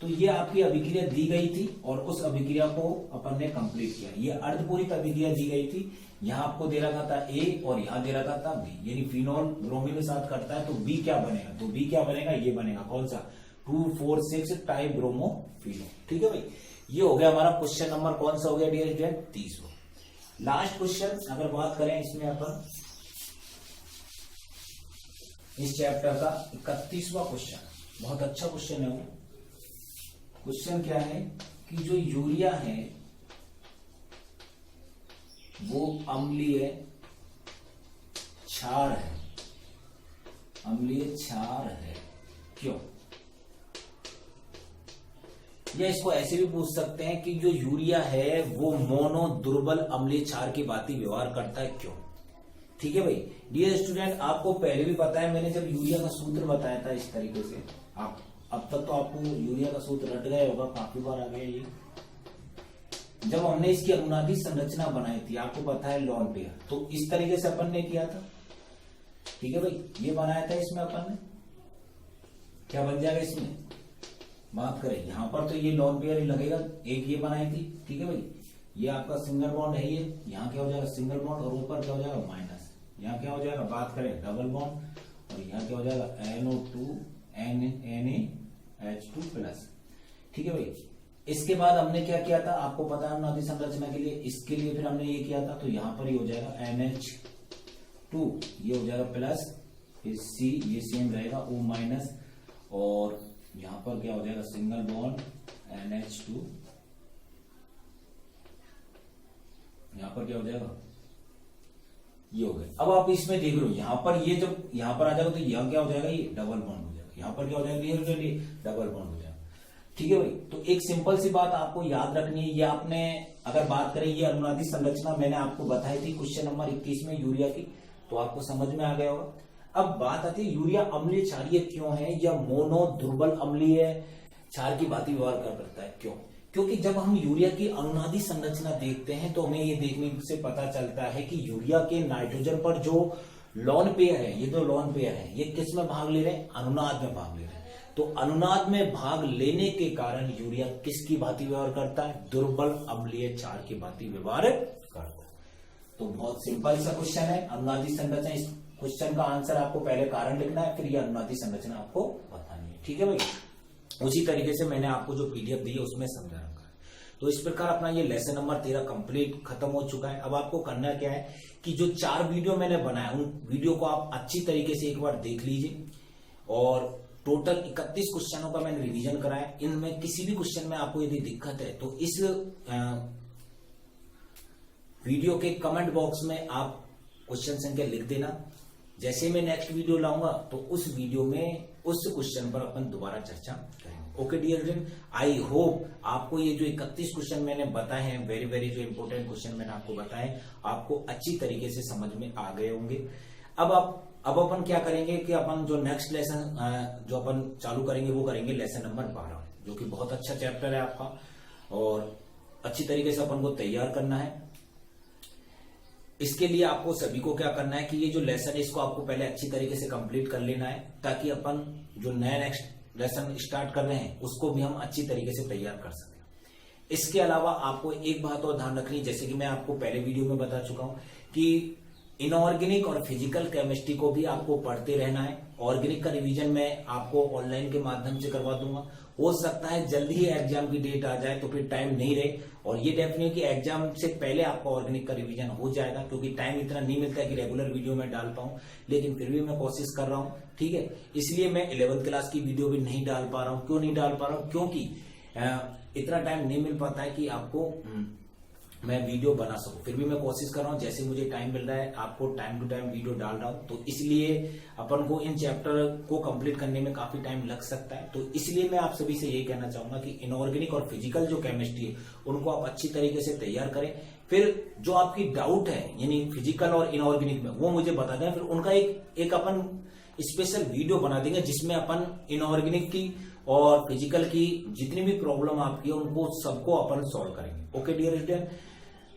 तो ये आपकी अभिक्रिया दी गई थी और उस अभिक्रिया को अपन ने कंप्लीट किया। ये अर्धपूरित अभिक्रिया दी गई थी, यहां आपको दे रखा था A और यहां दे रखा था B, यानी फिनोल ब्रोमीन के साथ करता है तो B क्या बनेगा, तो B क्या बनेगा, ये बनेगा कौन सा, 2,4,6 ट्राइब्रोमोफिनोल। ठीक है भाई, ये हो गया हमारा क्वेश्चन नंबर कौन सा हो गया डियर स्टूडेंट, 30वां। लास्ट क्वेश्चन अगर बात करें इसमें अपन इस चैप्टर का 31वां क्वेश्चन, बहुत अच्छा क्वेश्चन है वो। क्वेश्चन क्या है कि जो यूरिया है वो अम्लीय क्षार है, अम्लीय क्षार है, क्यों? या इसको ऐसे भी पूछ सकते हैं कि जो यूरिया है वो मोनो दुर्बल अम्लीय क्षार की भांति व्यवहार करता है, क्यों? ठीक है भाई, डियर स्टूडेंट, आपको पहले भी पता है, मैंने जब यूरिया का सूत्र बताया था इस तरीके से, आप अब तक तो आपको यूरिया का सूत्र रट गया होगा, काफी बार आ गया ये। जब हमने इसकी अनुनादी संरचना बनाई थी, आपको पता है लॉन पेयर, तो इस तरीके से अपन ने किया था। ठीक है भाई, ये बनाया था, इसमें अपन ने क्या बन जाएगा, इसमें बात करें यहां पर तो ये लॉन पेयर ही लगेगा, एक ये बनाई थी। ठीक है भाई, ये आपका सिंगल बॉन्ड है, ये यहाँ क्या हो जाएगा सिंगल बॉन्ड और ऊपर क्या हो जाएगा माइनस, यहाँ क्या हो जाएगा, बात करें डबल बॉन्ड, और यहाँ क्या हो जाएगा NO2 NaH2 प्लस। ठीक है भाई, इसके बाद हमने क्या किया था, आपको पता है अनुनादी संरचना के लिए, इसके लिए फिर हमने ये किया था, तो यहां पर ये हो जाएगा NH2, ये हो जाएगा प्लस, फिर C ये सेम रहेगा O माइनस, और यहां पर क्या हो जाएगा सिंगल बॉन्ड NH2, यहां पर क्या हो जाएगा, ये हो गया। अब आप इसमें देख लो, यहां पर ये जब यहां पर आ जाएगा तो यहां क्या हो जाएगा, ये डबल बॉन्ड हो जाएगा, यहां पर क्या हो जाएगा, ये डबल बॉन्ड हो जाएगा। ठीक है भाई, तो एक सिंपल सी बात आपको याद रखनी है, ये आपने अगर बात करें ये अनुनादी संरचना मैंने आपको बताई थी क्वेश्चन नंबर 21 में यूरिया की, तो आपको समझ में आ गया होगा। अब बात आती है यूरिया अम्लीय क्षारीय क्यों है या मोनो दुर्बल अम्लीय क्षार की भांति व्यवहार करता है, क्यों? क्योंकि जब हम यूरिया की अनुनादी संरचना देखते हैं तो हमें ये देखने से पता चलता है कि यूरिया के नाइट्रोजन पर जो लॉन पेयर है, ये दो लॉन पेयर है, ये किस में भाग ले रहे हैं? अनुनाद में भाग ले रहे हैं। तो अनुनाद में भाग लेने के कारण यूरिया किसकी भांति व्यवहार करता है? दुर्बल अम्लीय क्षार की भांति व्यवहार करता है। तो बहुत सिंपल सा क्वेश्चन है अनुनादी संरचना। इस क्वेश्चन का आंसर आपको पहले कारण लिखना है, फिर ये अनुनादी संरचना आपको बतानी है, ठीक है भाई। उसी तरीके से मैंने आपको जो पीडीएफ दी है उसमें समझा रखा है। तो इस प्रकार अपना ये लेसन नंबर 13 कंप्लीट खत्म हो चुका है। अब आपको करना क्या है कि जो 4 वीडियो मैंने बनाया उन वीडियो को आप अच्छी तरीके से एक बार देख लीजिए, और टोटल 31 क्वेश्चनों का मैंने रिवीजन कराया। इनमें किसी भी क्वेश्चन में आपको यदि दिक्कत है तो इस वीडियो के कमेंट बॉक्स में आप क्वेश्चन संख्या लिख देना। जैसे मैं नेक्स्ट वीडियो लाऊंगा तो उस वीडियो में उस क्वेश्चन पर अपन दोबारा चर्चा करेंगे। Okay dear friend, I hope आपको ये जो 31 क्वेश्चन मैंने बताए हैं, वेरी वेरी जो इंपोर्टेंट क्वेश्चन मैंने आपको बताए, आपको अच्छी तरीके से समझ में आ गए होंगे। अब अपन क्या करेंगे कि अपन जो नेक्स्ट लेसन जो अपन चालू करेंगे वो करेंगे लेसन नंबर 12, जो कि बहुत अच्छा चैप्टर है आपका, और अच्छी तरीके से अपन को तैयार करना है। इसके लिए आपको सभी को क्या करना है कि ये जो लेसन है इसको आपको पहले अच्छी तरीके से कंप्लीट कर लेना है, ताकि अपन जो नया नेक्स्ट लेसन स्टार्ट कर रहे हैं उसको भी हम अच्छी तरीके से तैयार कर सकें। इसके अलावा आपको एक बात और ध्यान रखनी, जैसे कि मैं आपको पहले वीडियो में बता चुका हूं कि इनऑर्गेनिक और फिजिकल केमिस्ट्री को भी आपको पढ़ते रहना है। ऑर्गेनिक का रिवीजन मैं आपको ऑनलाइन के माध्यम से करवा दूंगा। हो सकता है जल्दी ही एग्जाम की डेट आ जाए तो फिर टाइम नहीं रहे, और ये डेफिनेटली कि एग्जाम से पहले आपका ऑर्गेनिक का रिवीजन हो जाएगा, क्योंकि टाइम इतना नहीं मिलता है कि रेगुलर वीडियो में डाल पाऊं, लेकिन फिर भी मैं कोशिश कर रहा हूं, ठीक है। इसलिए मैं 11th क्लास की वीडियो भी नहीं डाल पा रहा हूं। क्यों नहीं डाल पा रहा हूं? क्योंकि इतना टाइम नहीं मिल पाता है कि आपको मैं वीडियो बना सकूं। फिर भी मैं कोशिश कर रहा हूं, जैसे मुझे टाइम मिल रहा है आपको टाइम टू टाइम वीडियो डाल रहा हूं। तो इसलिए अपन को इन चैप्टर को कंप्लीट करने में काफी टाइम लग सकता है। तो इसलिए मैं आप सभी से यही कहना चाहूंगा कि इनऑर्गेनिक और फिजिकल जो केमिस्ट्री है उनको आप अच्छी तरीके से तैयार करें। फिर जो आपकी डाउट है यानी फिजिकल और इनऑर्गेनिक में, वो मुझे बता दें, फिर उनका एक अपन स्पेशल वीडियो बना देंगे जिसमें अपन इनऑर्गेनिक की और फिजिकल की जितनी भी प्रॉब्लम आपकी है उनको सबको अपन सॉल्व करेंगे। ओके डियर स्टूडेंट,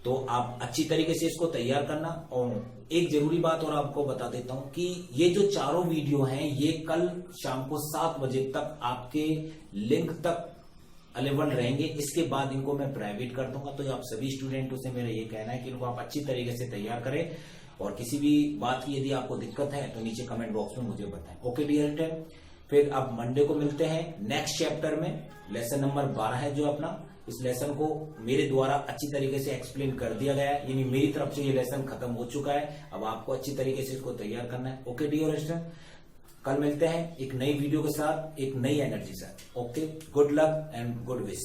तो आप अच्छी तरीके से इसको तैयार करना। और एक जरूरी बात और आपको बता देता हूं कि ये जो चारों वीडियो हैं ये कल शाम को 7 बजे तक आपके लिंक तक अवेलेबल रहेंगे। इसके बाद इनको मैं प्राइवेट कर दूंगा। तो आप सभी स्टूडेंटों से मेरा ये कहना है कि इनको आप अच्छी तरीके से तैयार करें, और किसी भी बात की यदि आपको दिक्कत है तो नीचे कमेंट बॉक्स में मुझे बताएं। ओके डियर फ्रेंड, फिर अब मंडे को मिलते हैं नेक्स्ट चैप्टर में। लेसन नंबर 12 है जो अपना, इस लेसन को मेरे द्वारा अच्छी तरीके से एक्सप्लेन कर दिया गया है, यानी मेरी तरफ से ये लेसन खत्म हो चुका है। अब आपको अच्छी तरीके से इसको तैयार करना है। ओके डियर स्टूडेंट, कल मिलते हैं एक नई वीडियो के साथ, एक नई एनर्जी से। Okay, good luck and good wish.